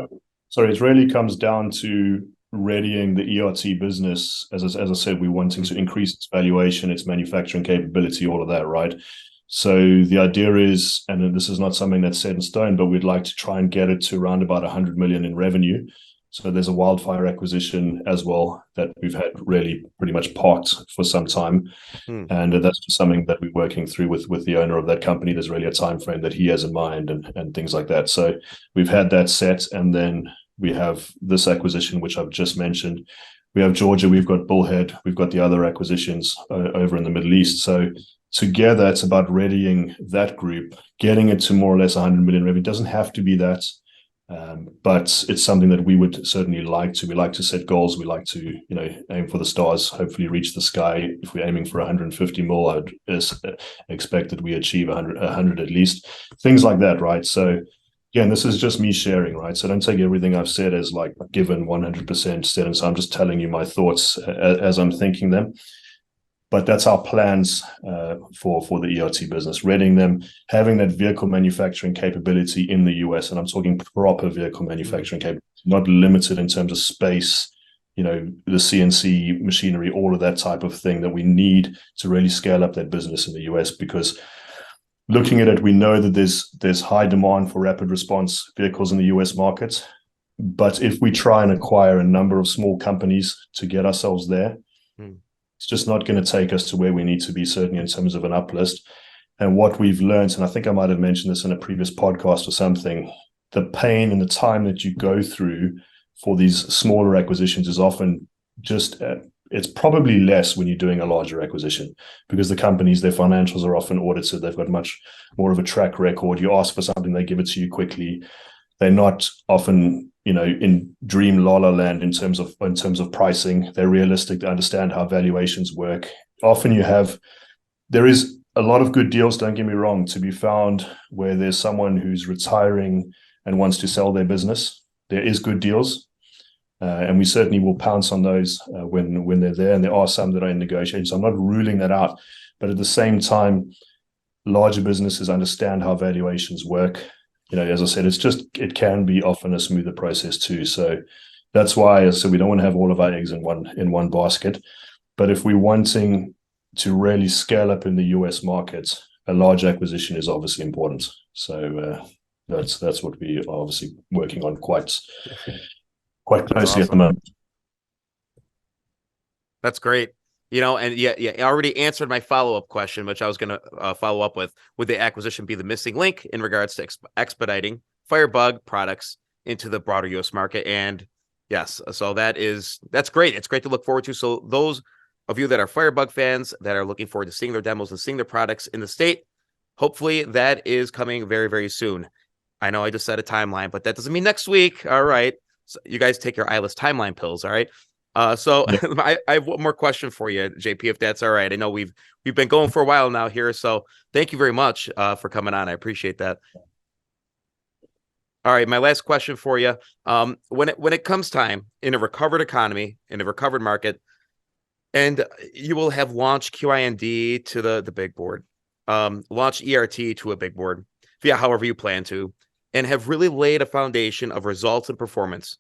It really comes down to readying the ERT business. As I said, we're wanting to increase its valuation, its manufacturing capability, all of that, right? So the idea is, and this is not something that's set in stone, but we'd like to try and get it to around about 100 million in revenue. So there's a wildfire acquisition as well that we've had really pretty much parked for some time. And that's just something that we're working through with the owner of that company. There's really a time frame that he has in mind and things like that. So we've had that set, and then we have this acquisition, which I've just mentioned. We have Georgia, we've got Bullhead, we've got the other acquisitions over in the Middle East. So together, it's about readying that group, getting it to more or less 100 million revenue. It doesn't have to be that. But it's something that we would certainly like to. We like to set goals. We like to, aim for the stars, hopefully reach the sky. If we're aiming for 150 mil, I'd expect that we achieve 100 at least. Things like that, right? So again, this is just me sharing, right? So don't take everything I've said as like given 100% set. And so I'm just telling you my thoughts as I'm thinking them. But that's our plans for the ERT business, readying them, having that vehicle manufacturing capability in the US. And I'm talking proper vehicle manufacturing capability, not limited in terms of space, the CNC machinery, all of that type of thing that we need to really scale up that business in the US. Because looking at it, we know that there's high demand for rapid response vehicles in the US market. But if we try and acquire a number of small companies to get ourselves there, it's just not going to take us to where we need to be, certainly in terms of an uplist. And what we've learned, and I think I might have mentioned this in a previous podcast or something, the pain and the time that you go through for these smaller acquisitions is often just, it's probably less when you're doing a larger acquisition, because the companies, their financials are often audited. They've got much more of a track record. You ask for something, they give it to you quickly. They're not often, in dream la la land in terms of pricing. They're realistic. They understand how valuations work. Often there is a lot of good deals, don't get me wrong, to be found where there's someone who's retiring and wants to sell their business. There is good deals. And we certainly will pounce on those when they're there. And there are some that are in negotiation. So I'm not ruling that out. But at the same time, larger businesses understand how valuations work. As I said, it can be often a smoother process too. So that's why I said we don't want to have all of our eggs in one basket. But if we're wanting to really scale up in the US market, a large acquisition is obviously important. So that's what we are obviously working on quite closely at the moment. That's great. And I already answered my follow-up question, which I was going to follow up with. Would the acquisition be the missing link in regards to expediting Firebug products into the broader U.S. market? And yes, so that's great. It's great to look forward to. So those of you that are Firebug fans that are looking forward to seeing their demos and seeing their products in the state, hopefully that is coming very, very soon. I know I just set a timeline, but that doesn't mean next week. All right. So you guys take your ILIS timeline pills. All right. So I have one more question for you, JP, if that's all right. I know we've been going for a while now here, so thank you very much for coming on. I appreciate that. All right, my last question for you. When it comes time in a recovered economy, in a recovered market, And you will have launched QYND to the big board, launch ERT to a big board, via however you plan to, and have really laid a foundation of results and performance.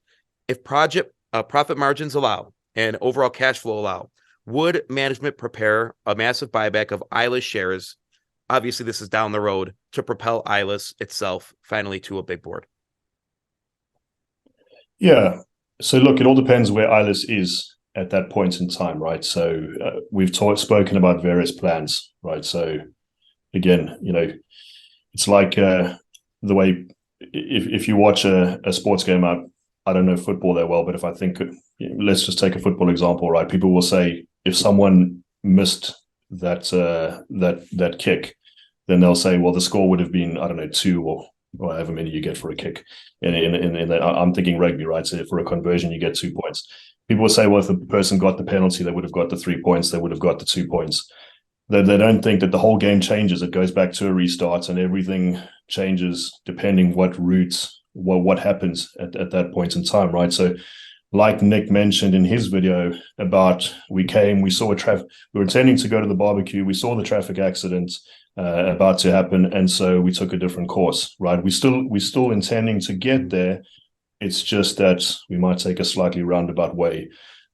If project profit margins allow and overall cash flow allow, would management prepare a massive buyback of ILIS shares? Obviously, this is down the road to propel ILIS itself finally to a big board. Yeah. So look, it all depends where ILIS is at that point in time, right? So we've spoken about various plans, right? So again, it's like the way if you watch a sports game, I don't know football that well, but if I think, let's just take a football example, right? People will say if someone missed that kick, then they'll say, well, the score would have been, I don't know, 2 or however many you get for a kick. I'm thinking rugby, right? So for a conversion, you get 2 points. People will say, well, if the person got the penalty, they would have got the 3 points. They would have got the 2 points. They don't think that the whole game changes. It goes back to a restart and everything changes depending what routes, what happens at that point in time, right? So like Nick mentioned in his video about we were intending to go to the barbecue. We saw the traffic accident about to happen. And so we took a different course, right? We're still intending to get there. It's just that we might take a slightly roundabout way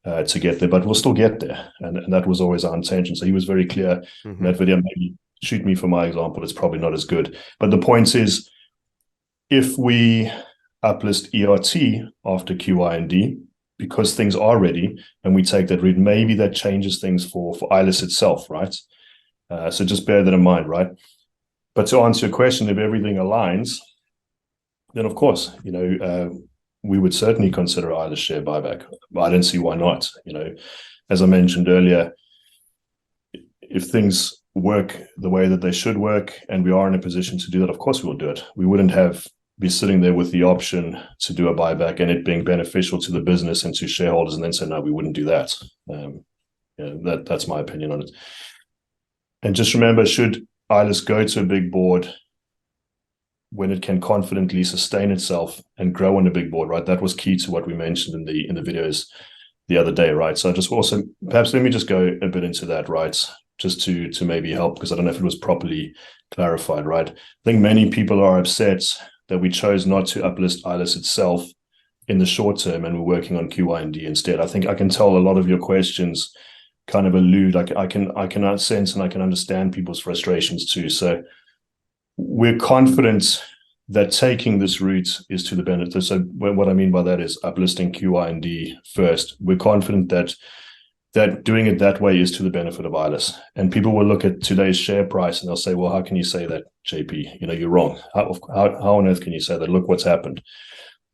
to get there, but we'll still get there. And that was always our intention. So he was very clear in that video. Maybe shoot me for my example. It's probably not as good. But the point is, if we uplist ERT after QYND, because things are ready, and we take that route, maybe that changes things for ILIS itself, right? So just bear that in mind, right? But to answer your question, if everything aligns, then of course, we would certainly consider ILIS share buyback. But I don't see why not. As I mentioned earlier, if things work the way that they should work, and we are in a position to do that, of course we will do it. We wouldn't be sitting there with the option to do a buyback and it being beneficial to the business and to shareholders, and then say, no, we wouldn't do that. That's my opinion on it. And just remember, should ILIS go to a big board when it can confidently sustain itself and grow on a big board, right? That was key to what we mentioned in the videos the other day, right? So I just also, perhaps let me just go a bit into that, right? Just to maybe help, because I don't know if it was properly clarified, right? I think many people are upset that we chose not to uplist ILIS itself in the short term and we're working on QYND instead. I think I can tell a lot of your questions kind of allude, I can sense and I can understand people's frustrations too. So we're confident that taking this route is to the benefit. So what I mean by that is uplisting QYND first. We're confident that doing it that way is to the benefit of ILIS. And people will look at today's share price and they'll say, well, how can you say that, JP? You're wrong. How on earth can you say that? Look what's happened.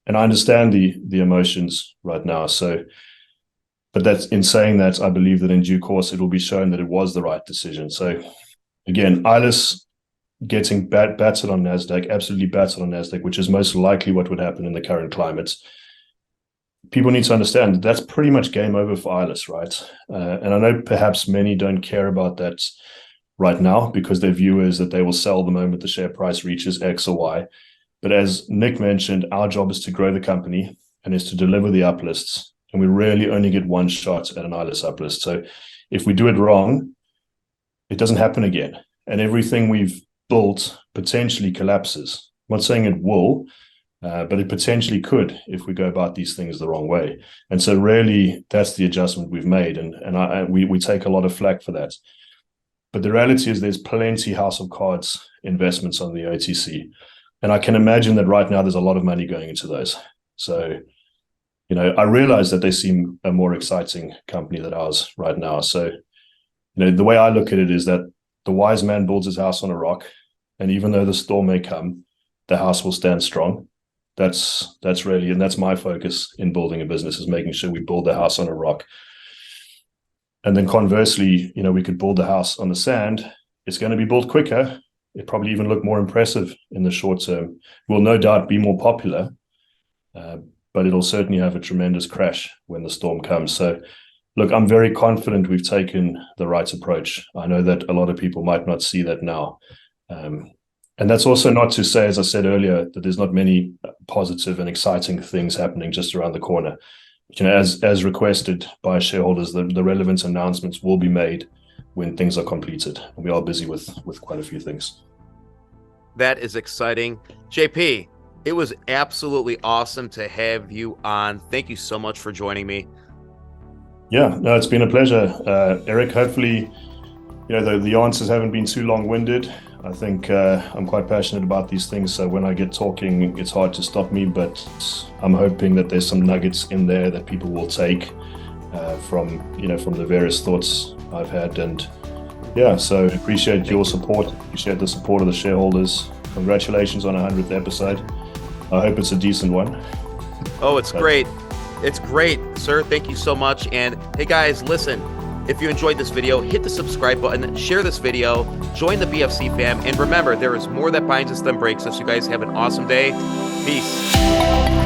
And I understand the emotions right now. So, but that's in saying that, I believe that in due course, it will be shown that it was the right decision. So again, ILIS getting battered on NASDAQ, absolutely battered on NASDAQ, which is most likely what would happen in the current climate. People need to understand that's pretty much game over for ILIS, right? And I know perhaps many don't care about that right now because their view is that they will sell the moment the share price reaches X or Y. But as Nick mentioned, our job is to grow the company and is to deliver the uplists. And we really only get one shot at an ILIS uplist. So if we do it wrong, it doesn't happen again. And everything we've built potentially collapses. I'm not saying it will, but it potentially could if we go about these things the wrong way. And so really, that's the adjustment we've made. And we take a lot of flack for that. But the reality is there's plenty House of Cards investments on the OTC. And I can imagine that right now there's a lot of money going into those. So, I realize that they seem a more exciting company than ours right now. So, the way I look at it is that the wise man builds his house on a rock. And even though the storm may come, the house will stand strong. That's really, and that's my focus in building a business, is making sure we build the house on a rock. And then conversely, we could build the house on the sand. It's going to be built quicker. It probably even look more impressive in the short term. Will no doubt be more popular, but it'll certainly have a tremendous crash when the storm comes. So look, I'm very confident we've taken the right approach. I know that a lot of people might not see that now. And that's also not to say, as I said earlier, that there's not many positive and exciting things happening just around the corner. as requested by shareholders, the relevant announcements will be made when things are completed. We are busy with quite a few things. That is exciting. JP, it was absolutely awesome to have you on. Thank you so much for joining me. Yeah, no, it's been a pleasure, Eric. Hopefully, the answers haven't been too long-winded. I think I'm quite passionate about these things, so when I get talking, it's hard to stop me, but I'm hoping that there's some nuggets in there that people will take from the various thoughts I've had. And yeah, so appreciate your support, appreciate the support of the shareholders. Congratulations on 100th episode. I hope it's a decent one. Oh, it's great. It's great, sir. Thank you so much. And hey guys, listen, if you enjoyed this video, hit the subscribe button, share this video, join the BFC fam, and remember, there is more that binds us than breaks us. You guys have an awesome day. Peace.